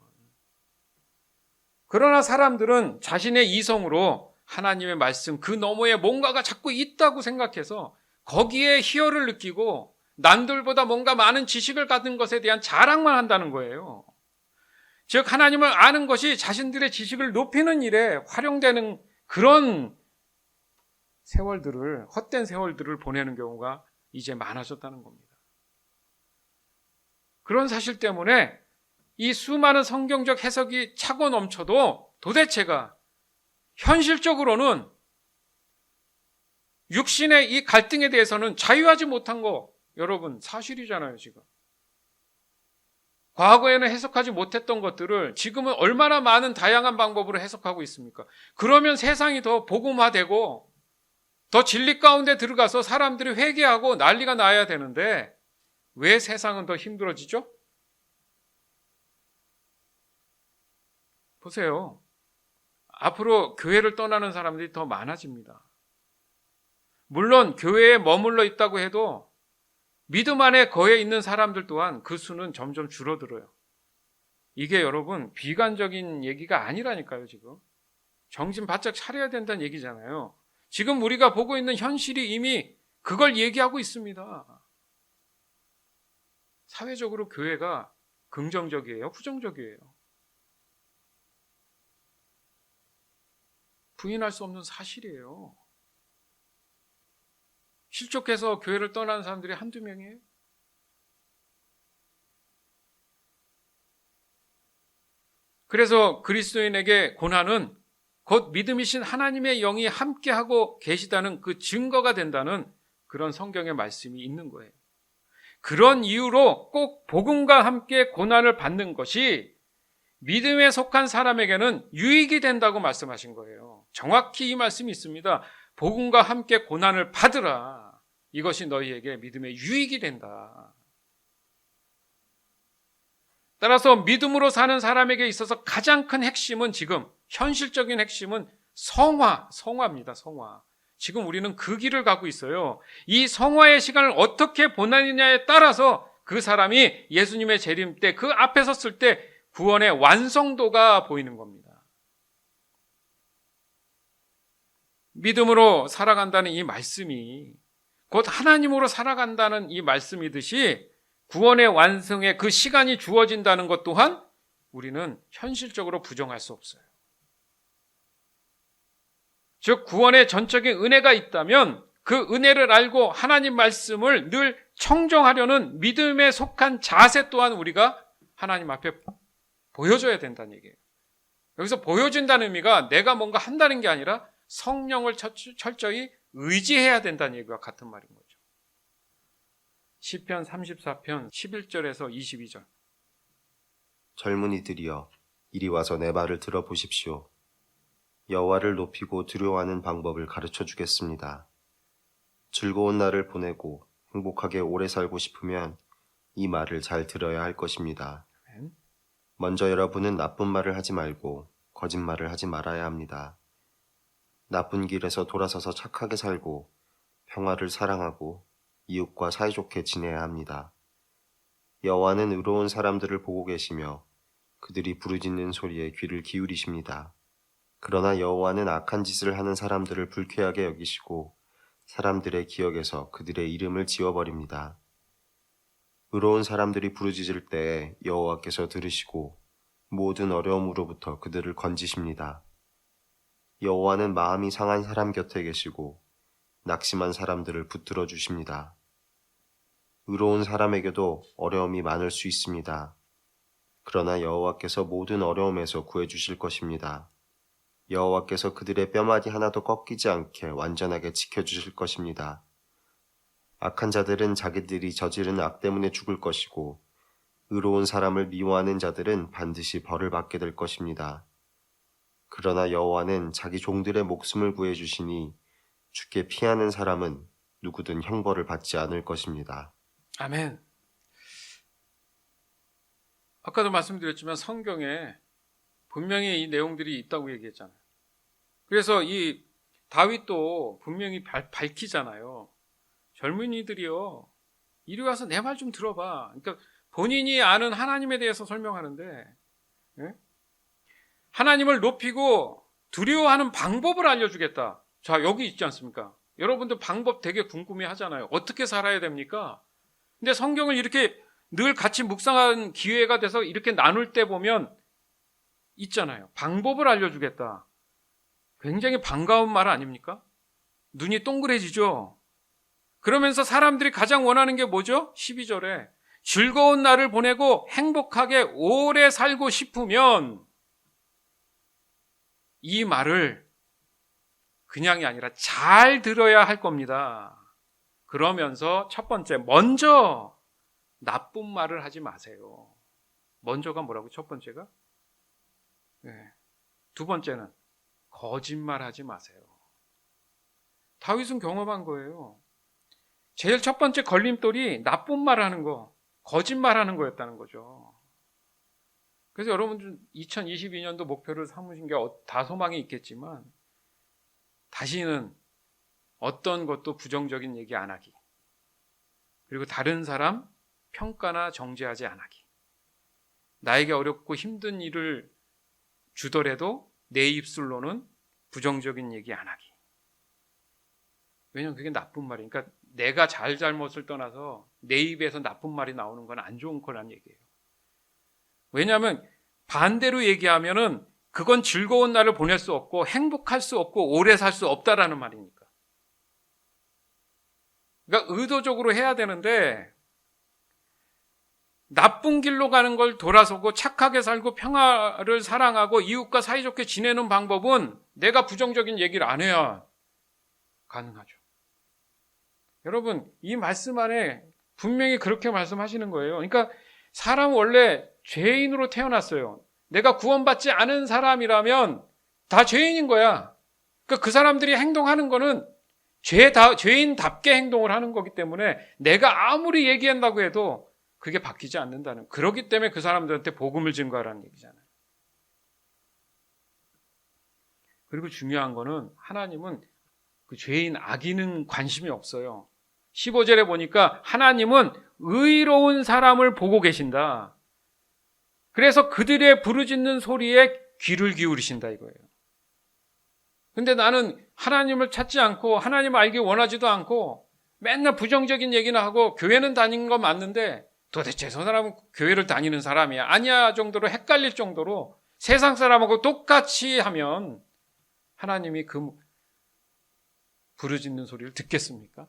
그러나 사람들은 자신의 이성으로 하나님의 말씀 그 너머에 뭔가가 자꾸 있다고 생각해서 거기에 희열을 느끼고 남들보다 뭔가 많은 지식을 가진 것에 대한 자랑만 한다는 거예요. 즉 하나님을 아는 것이 자신들의 지식을 높이는 일에 활용되는 그런 세월들을, 헛된 세월들을 보내는 경우가 이제 많아졌다는 겁니다. 그런 사실 때문에 이 수많은 성경적 해석이 차고 넘쳐도 도대체가 현실적으로는 육신의 이 갈등에 대해서는 자유하지 못한 거 여러분 사실이잖아요. 지금 과거에는 해석하지 못했던 것들을 지금은 얼마나 많은 다양한 방법으로 해석하고 있습니까? 그러면 세상이 더 복음화되고 더 진리 가운데 들어가서 사람들이 회개하고 난리가 나야 되는데 왜 세상은 더 힘들어지죠? 보세요. 앞으로 교회를 떠나는 사람들이 더 많아집니다. 물론 교회에 머물러 있다고 해도 믿음 안에 거해 있는 사람들 또한 그 수는 점점 줄어들어요. 이게 여러분 비관적인 얘기가 아니라니까요. 지금 정신 바짝 차려야 된다는 얘기잖아요. 지금 우리가 보고 있는 현실이 이미 그걸 얘기하고 있습니다. 사회적으로 교회가 긍정적이에요? 부정적이에요? 부인할 수 없는 사실이에요. 실족해서 교회를 떠나는 사람들이 한두 명이에요? 그래서 그리스도인에게 고난은 곧 믿음이신 하나님의 영이 함께하고 계시다는 그 증거가 된다는 그런 성경의 말씀이 있는 거예요. 그런 이유로 꼭 복음과 함께 고난을 받는 것이 믿음에 속한 사람에게는 유익이 된다고 말씀하신 거예요. 정확히 이 말씀이 있습니다. 복음과 함께 고난을 받으라. 이것이 너희에게 믿음의 유익이 된다. 따라서 믿음으로 사는 사람에게 있어서 가장 큰 핵심은 지금 현실적인 핵심은 성화입니다. 성화. 지금 우리는 그 길을 가고 있어요. 이 성화의 시간을 어떻게 보내느냐에 따라서 그 사람이 예수님의 재림 때 그 앞에 섰을 때 구원의 완성도가 보이는 겁니다. 믿음으로 살아간다는 이 말씀이 곧 하나님으로 살아간다는 이 말씀이듯이 구원의 완성에 그 시간이 주어진다는 것 또한 우리는 현실적으로 부정할 수 없어요. 즉 구원의 전적인 은혜가 있다면 그 은혜를 알고 하나님 말씀을 늘 청정하려는 믿음에 속한 자세 또한 우리가 하나님 앞에 보여줘야 된다는 얘기예요. 여기서 보여준다는 의미가 내가 뭔가 한다는 게 아니라 성령을 철저히 의지해야 된다는 얘기와 같은 말인 거죠. 시편 34편 11절에서 22절. 젊은이들이여 이리 와서 내 말을 들어보십시오. 여호와를 높이고 두려워하는 방법을 가르쳐 주겠습니다. 즐거운 날을 보내고 행복하게 오래 살고 싶으면 이 말을 잘 들어야 할 것입니다. 먼저 여러분은 나쁜 말을 하지 말고 거짓말을 하지 말아야 합니다. 나쁜 길에서 돌아서서 착하게 살고 평화를 사랑하고 이웃과 사이좋게 지내야 합니다. 여호와는 의로운 사람들을 보고 계시며 그들이 부르짖는 소리에 귀를 기울이십니다. 그러나 여호와는 악한 짓을 하는 사람들을 불쾌하게 여기시고 사람들의 기억에서 그들의 이름을 지워버립니다. 의로운 사람들이 부르짖을 때에 여호와께서 들으시고 모든 어려움으로부터 그들을 건지십니다. 여호와는 마음이 상한 사람 곁에 계시고 낙심한 사람들을 붙들어 주십니다. 의로운 사람에게도 어려움이 많을 수 있습니다. 그러나 여호와께서 모든 어려움에서 구해주실 것입니다. 여호와께서 그들의 뼈마디 하나도 꺾이지 않게 완전하게 지켜주실 것입니다. 악한 자들은 자기들이 저지른 악 때문에 죽을 것이고 의로운 사람을 미워하는 자들은 반드시 벌을 받게 될 것입니다. 그러나 여호와는 자기 종들의 목숨을 구해주시니 주께 피하는 사람은 누구든 형벌을 받지 않을 것입니다. 아멘. 아까도 말씀드렸지만 성경에 분명히 이 내용들이 있다고 얘기했잖아요. 그래서 이 다윗도 분명히 밝히잖아요. 젊은이들이요, 이리 와서 내 말 좀 들어봐. 그러니까 본인이 아는 하나님에 대해서 설명하는데, 예? 하나님을 높이고 두려워하는 방법을 알려주겠다. 자, 여기 있지 않습니까? 여러분들 방법 되게 궁금해 하잖아요. 어떻게 살아야 됩니까? 근데 성경을 이렇게 늘 같이 묵상한 기회가 돼서 이렇게 나눌 때 보면 있잖아요. 방법을 알려주겠다. 굉장히 반가운 말 아닙니까? 눈이 동그래지죠? 그러면서 사람들이 가장 원하는 게 뭐죠? 12절에 즐거운 날을 보내고 행복하게 오래 살고 싶으면 이 말을 그냥이 아니라 잘 들어야 할 겁니다. 그러면서 첫 번째, 먼저 나쁜 말을 하지 마세요. 먼저가 뭐라고? 첫 번째가? 네. 두 번째는 거짓말 하지 마세요. 다윗은 경험한 거예요. 제일 첫 번째 걸림돌이 나쁜 말 하는 거, 거짓말 하는 거였다는 거죠. 그래서 여러분들 2022년도 목표를 삼으신 게 다 소망이 있겠지만 다시는 어떤 것도 부정적인 얘기 안 하기, 그리고 다른 사람 평가나 정죄하지 안 하기, 나에게 어렵고 힘든 일을 주더라도 내 입술로는 부정적인 얘기 안 하기. 왜냐하면 그게 나쁜 말이에요. 그러니까 내가 잘못을 떠나서 내 입에서 나쁜 말이 나오는 건 안 좋은 거란 얘기예요. 왜냐하면 반대로 얘기하면은 그건 즐거운 날을 보낼 수 없고 행복할 수 없고 오래 살 수 없다라는 말이니까. 그러니까 의도적으로 해야 되는데 나쁜 길로 가는 걸 돌아서고 착하게 살고 평화를 사랑하고 이웃과 사이좋게 지내는 방법은 내가 부정적인 얘기를 안 해야 가능하죠. 여러분, 이 말씀 안에 분명히 그렇게 말씀하시는 거예요. 그러니까 사람은 원래 죄인으로 태어났어요. 내가 구원받지 않은 사람이라면 다 죄인인 거야. 그러니까 그 사람들이 행동하는 거는 죄인답게 행동을 하는 거기 때문에 내가 아무리 얘기한다고 해도 그게 바뀌지 않는다는, 그렇기 때문에 그 사람들한테 복음을 증거하라는 얘기잖아요. 그리고 중요한 거는 하나님은 그 죄인 악인은 관심이 없어요. 15절에 보니까 하나님은 의로운 사람을 보고 계신다. 그래서 그들의 부르짖는 소리에 귀를 기울이신다 이거예요. 근데 나는 하나님을 찾지 않고 하나님을 알기 원하지도 않고 맨날 부정적인 얘기나 하고 교회는 다니는 거 맞는데 도대체 저 사람은 교회를 다니는 사람이야 아니야 정도로 헷갈릴 정도로 세상 사람하고 똑같이 하면 하나님이 그 부르짖는 소리를 듣겠습니까?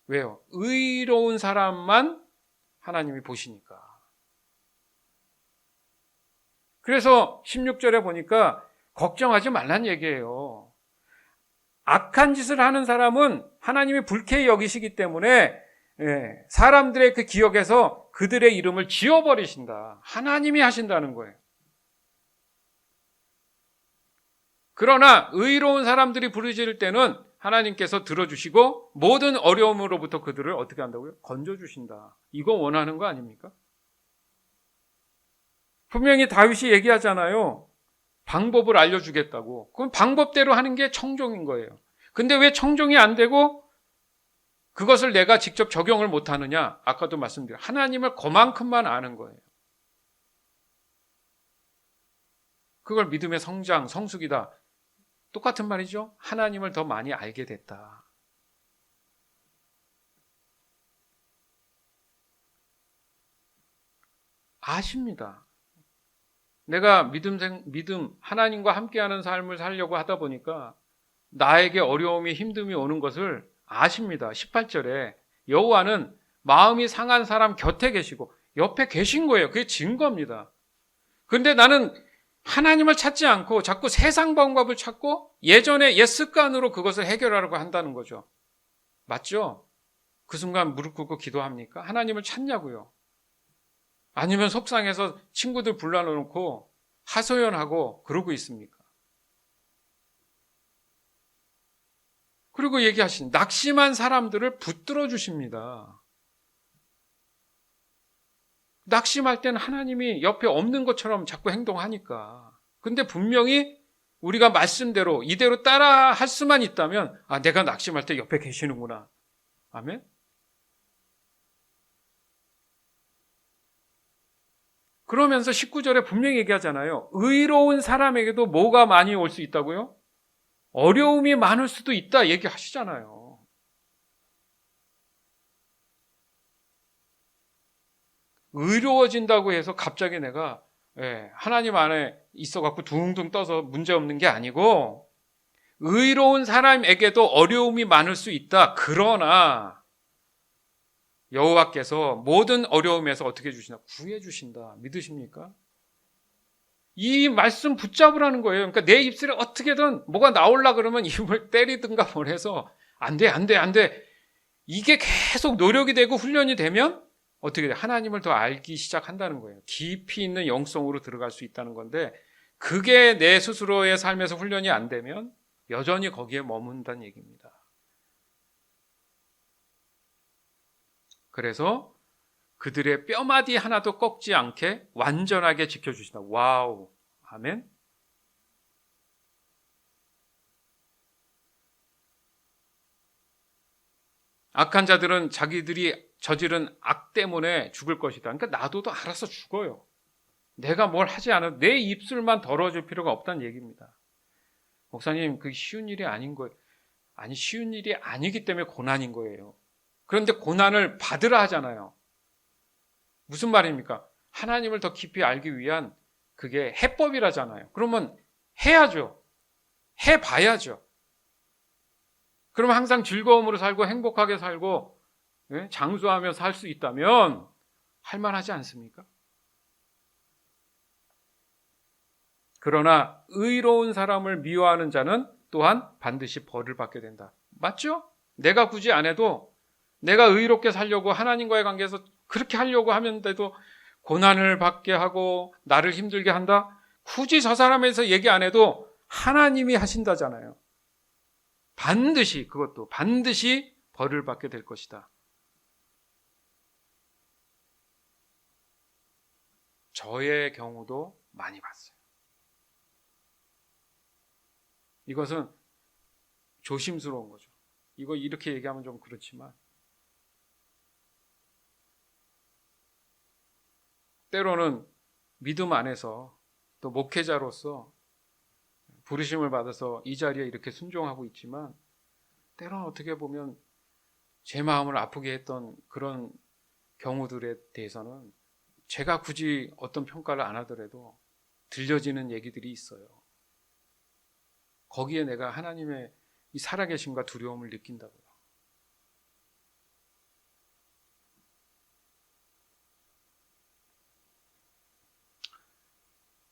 왜요? 의로운 사람만 하나님이 보시니까. 그래서 16절에 보니까 걱정하지 말란 얘기예요. 악한 짓을 하는 사람은 하나님이 불쾌히 여기시기 때문에 사람들의 그 기억에서 그들의 이름을 지워버리신다. 하나님이 하신다는 거예요. 그러나 의로운 사람들이 부르짖을 때는 하나님께서 들어주시고 모든 어려움으로부터 그들을 어떻게 한다고요? 건져주신다. 이거 원하는 거 아닙니까? 분명히 다윗이 얘기하잖아요. 방법을 알려주겠다고. 그건 방법대로 하는 게 청종인 거예요. 근데 왜 청종이 안 되고 그것을 내가 직접 적용을 못 하느냐? 아까도 말씀드린 하나님을 그만큼만 아는 거예요. 그걸 믿음의 성장, 성숙이다. 똑같은 말이죠. 하나님을 더 많이 알게 됐다. 아십니다. 내가 믿음, 하나님과 함께하는 삶을 살려고 하다 보니까 나에게 어려움이 힘듦이 오는 것을 아십니다. 18절에 여호와는 마음이 상한 사람 곁에 계시고 옆에 계신 거예요. 그게 증거입니다. 그런데 나는 하나님을 찾지 않고 자꾸 세상 방법을 찾고 예전의 옛 습관으로 그것을 해결하려고 한다는 거죠. 맞죠? 그 순간 무릎 꿇고 기도합니까? 하나님을 찾냐고요? 아니면 속상해서 친구들 불러놓고 하소연하고 그러고 있습니까? 그리고 얘기하신 낙심한 사람들을 붙들어 주십니다. 낙심할 때는 하나님이 옆에 없는 것처럼 자꾸 행동하니까. 근데 분명히 우리가 말씀대로 이대로 따라 할 수만 있다면 내가 낙심할 때 옆에 계시는구나. 아멘. 그러면서 19절에 분명히 얘기하잖아요. 의로운 사람에게도 뭐가 많이 올 수 있다고요? 어려움이 많을 수도 있다 얘기하시잖아요. 의로워진다고 해서 갑자기 내가 하나님 안에 있어갖고 둥둥 떠서 문제없는 게 아니고 의로운 사람에게도 어려움이 많을 수 있다. 그러나 여호와께서 모든 어려움에서 어떻게 해주시나? 구해주신다. 믿으십니까? 이 말씀 붙잡으라는 거예요. 그러니까 내 입술에 어떻게든 뭐가 나오려 그러면 입을 때리든가 뭘 해서 안 돼. 이게 계속 노력이 되고 훈련이 되면 어떻게 돼? 하나님을 더 알기 시작한다는 거예요. 깊이 있는 영성으로 들어갈 수 있다는 건데 그게 내 스스로의 삶에서 훈련이 안 되면 여전히 거기에 머문다는 얘기입니다. 그래서 그들의 뼈마디 하나도 꺾지 않게 완전하게 지켜주신다. 와우. 아멘. 악한 자들은 자기들이 저지른 악 때문에 죽을 것이다. 그러니까 나도 알아서 죽어요. 내가 뭘 하지 않아도 내 입술만 더러워질 필요가 없다는 얘기입니다. 목사님, 그게 쉬운 일이 아닌 거예요. 아니, 쉬운 일이 아니기 때문에 고난인 거예요. 그런데 고난을 받으라 하잖아요. 무슨 말입니까? 하나님을 더 깊이 알기 위한 그게 해법이라잖아요. 그러면 해야죠. 해봐야죠. 그러면 항상 즐거움으로 살고 행복하게 살고 장수하며 살 수 있다면 할만하지 않습니까? 그러나 의로운 사람을 미워하는 자는 또한 반드시 벌을 받게 된다. 맞죠? 내가 굳이 안 해도 내가 의롭게 살려고 하나님과의 관계에서 그렇게 하려고 하면서도 고난을 받게 하고 나를 힘들게 한다? 굳이 저 사람에서 얘기 안 해도 하나님이 하신다잖아요. 반드시 그것도 반드시 벌을 받게 될 것이다. 저의 경우도 많이 봤어요. 이것은 조심스러운 거죠. 이거 이렇게 얘기하면 좀 그렇지만 때로는 믿음 안에서 또 목회자로서 부르심을 받아서 이 자리에 이렇게 순종하고 있지만 때로는 어떻게 보면 제 마음을 아프게 했던 그런 경우들에 대해서는 제가 굳이 어떤 평가를 안 하더라도 들려지는 얘기들이 있어요. 거기에 내가 하나님의 이 살아계심과 두려움을 느낀다고요.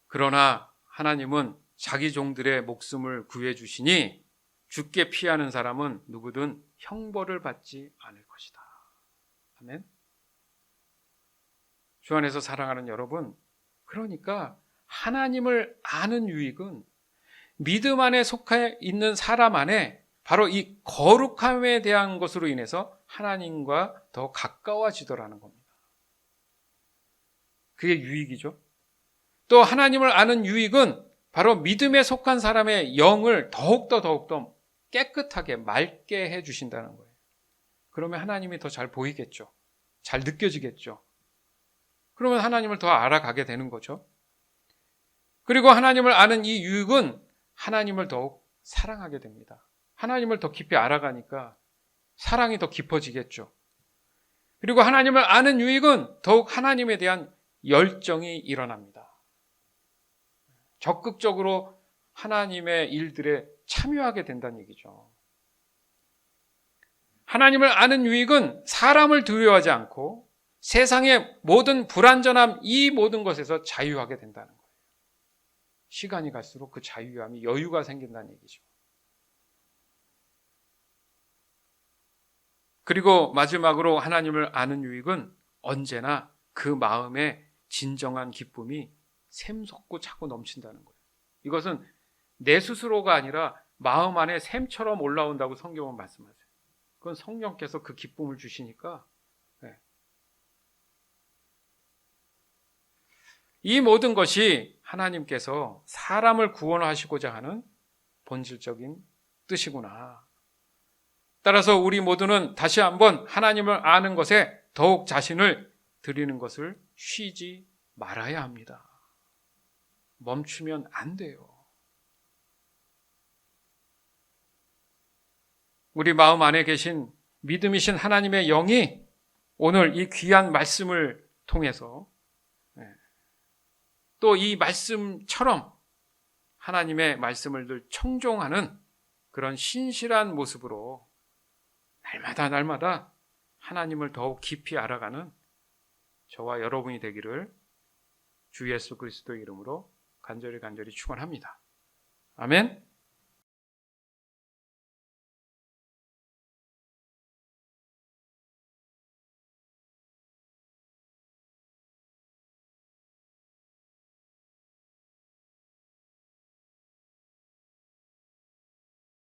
그러나 하나님은 자기 종들의 목숨을 구해주시니 죽게 피하는 사람은 누구든 형벌을 받지 않을 것이다. 아멘. 주 안에서 사랑하는 여러분, 그러니까 하나님을 아는 유익은 믿음 안에 속해 있는 사람 안에 바로 이 거룩함에 대한 것으로 인해서 하나님과 더 가까워지더라는 겁니다. 그게 유익이죠. 또 하나님을 아는 유익은 바로 믿음에 속한 사람의 영을 더욱더 깨끗하게 맑게 해주신다는 거예요. 그러면 하나님이 더 잘 보이겠죠. 잘 느껴지겠죠. 그러면 하나님을 더 알아가게 되는 거죠. 그리고 하나님을 아는 이 유익은 하나님을 더욱 사랑하게 됩니다. 하나님을 더 깊이 알아가니까 사랑이 더 깊어지겠죠. 그리고 하나님을 아는 유익은 더욱 하나님에 대한 열정이 일어납니다. 적극적으로 하나님의 일들에 참여하게 된다는 얘기죠. 하나님을 아는 유익은 사람을 두려워하지 않고 세상의 모든 불완전함 이 모든 것에서 자유하게 된다는 거예요. 시간이 갈수록 그 자유함이 여유가 생긴다는 얘기죠. 그리고 마지막으로 하나님을 아는 유익은 언제나 그 마음에 진정한 기쁨이 샘솟고 차고 넘친다는 거예요. 이것은 내 스스로가 아니라 마음 안에 샘처럼 올라온다고 성경은 말씀하세요. 그건 성령께서 그 기쁨을 주시니까. 이 모든 것이 하나님께서 사람을 구원하시고자 하는 본질적인 뜻이구나. 따라서 우리 모두는 다시 한번 하나님을 아는 것에 더욱 자신을 드리는 것을 쉬지 말아야 합니다. 멈추면 안 돼요. 우리 마음 안에 계신 믿음이신 하나님의 영이 오늘 이 귀한 말씀을 통해서 또 이 말씀처럼 하나님의 말씀을 늘 청종하는 그런 신실한 모습으로 날마다 하나님을 더욱 깊이 알아가는 저와 여러분이 되기를 주 예수 그리스도의 이름으로 간절히 축원합니다. 아멘.